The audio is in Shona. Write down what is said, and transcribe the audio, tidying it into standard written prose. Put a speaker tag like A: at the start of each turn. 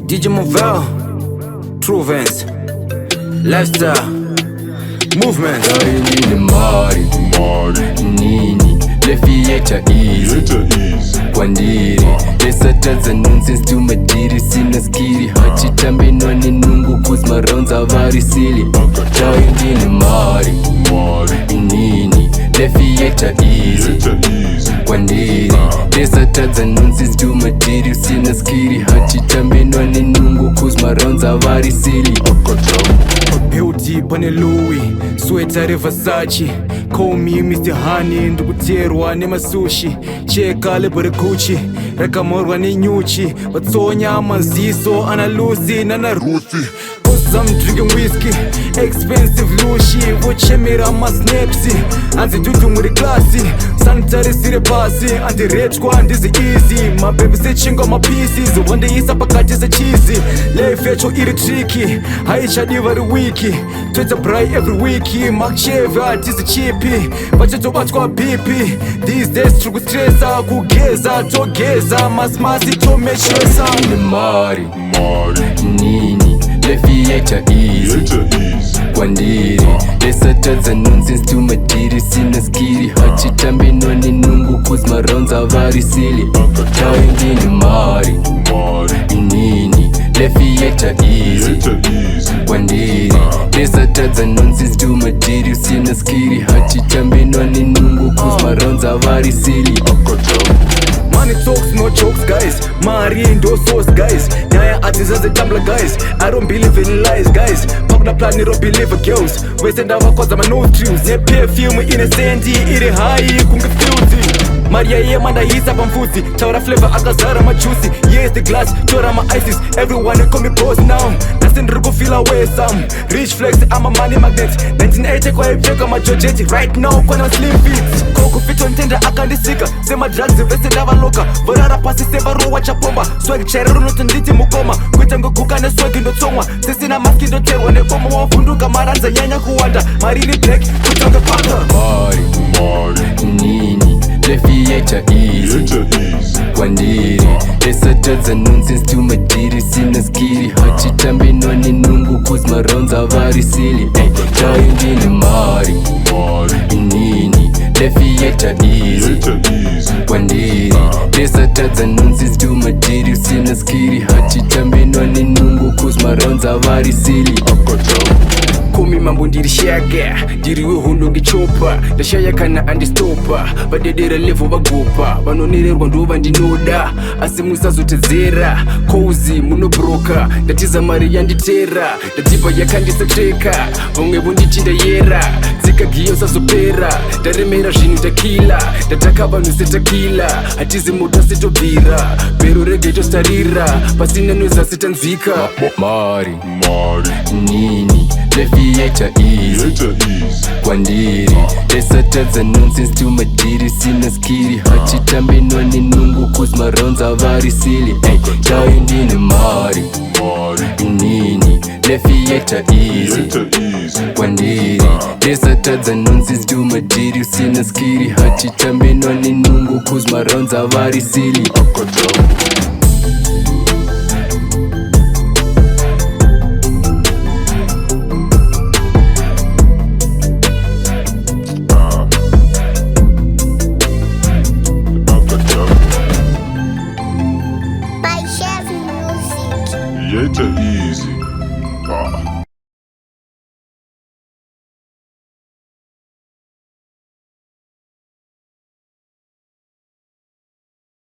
A: DJ Movell, Truvance, Lifestyle, Movement.
B: Nini Mari, Nini, Lefieta easy, Kwandiri, Lesataza nonsense to madiri, sina skiri, hachitambi noni nungu kuzma rounds avari silly. Nini Mari, Nini, Lefieta easy, Kwandiri, Lesataza nonsense to madiri, sina skiri, hachitambi noni nungu kuzma rounds avari silly.
A: Beauty pane Louis, sweater Versace. Call me Mr. Honey, ndukuterwa nemasushi. Cheka lebere Gucci, rekamorwa nenyuchi. Batsonya maziso, analusi nanaruthi. Cause I'm drinking whiskey, expensive lushi. Vochemira masnepsi, anzidudu muri klasi. Sanitary sire pasi, andirechwa ndizi easy. My baby say chingo my pieces, one day isa pakati za cheesy. Life yecho iri tricky, haichadiva ri wiki. Twitter bright every wiki, Mark Chevy artizi chippy. Vacheto batwa BP, these days truku stressa. Kugeza, togeza, masmasi tomeshesa.
B: Nini Mari, Nini, Lefieta easy, Kwandiri, Lesataza nonsense to madiri, sina skiri, hachitambi noni nungu kuzma rounds avari silly. Nini Mari, Nini, Lefieta easy, Kwandiri, Lesataza nonsense to madiri, sina skiri, hachitambi noni nungu kuzma rounds avari silly.
A: Money talks, no jokes, guys. Mari ndo sauce, guys. Nyaya atizaze tumbler, guys. I don't believe in lies, guys. Pop na plan, I don't believe in girls. Wasting down cause I'm a no dreams. Ne perfume innocent, iri high, kunga filthy. Maria ye manda hisa pamfuzi. Taura flavor akazara majuicy. Yes the glass, tora my ices. Everyone call me boss now. Nothing rugo feel away some. Rich flex, I'm a money magnet. 1980 kwa ipeka majojeti. Right now kwana slim fit. Koko fito ntenda akandisika. Sema drugs vese ndavaloka. Vorara pasi seva rowa chapomba. Swag cherero notonditi mukoma. Kwita ngoguka ne swag ndotsongwa. Sisi na maski ndoterwa nekoma. Wafunduka maranza nyanya kuwanda. Marini black, kutonga panga.
B: Nini, Lefieta easy, Kwandiri, Lesataza nonsense to madiri, sina skiri, hachitambi noni nungu kuzma rounds avari silly. Nini Mari, Nini, Lefieta easy, Kwandiri, Lesataza nonsense to madiri, sina skiri, hachitambi noni nungu kuzma rounds avari silly.
A: Kumi mambo ndirishaga, ndiriwe hundo ngichopa. Ndashayakana andistopa, badedera levo bagopa. Banonirerwa nduva ndinoda, asimusa zotezera. Kozi munobroka, ndatiza mari yanditera. Ndatipa yakandisateka, vamwe vondichinda yera. Zikagiyo sazopera, ndaremera zvinhu takila. Ndataka vanhu setakila, hatizi moto sitobvira. Bero rege tostarira, pasina noza sitanzvika.
B: Mari, Nini, Lefieta easy, Kwandiri, Lesataza nonsense to madiri, sina skiri, hachitambi noni nungu kuzma rounds avari silly. Nini Mari, Nini, Lefieta easy, Kwandiri, Lesataza nonsense to madiri, sina skiri, hachitambi noni nungu kuzma rounds avari silly.
C: By Chef Music.
D: Yeta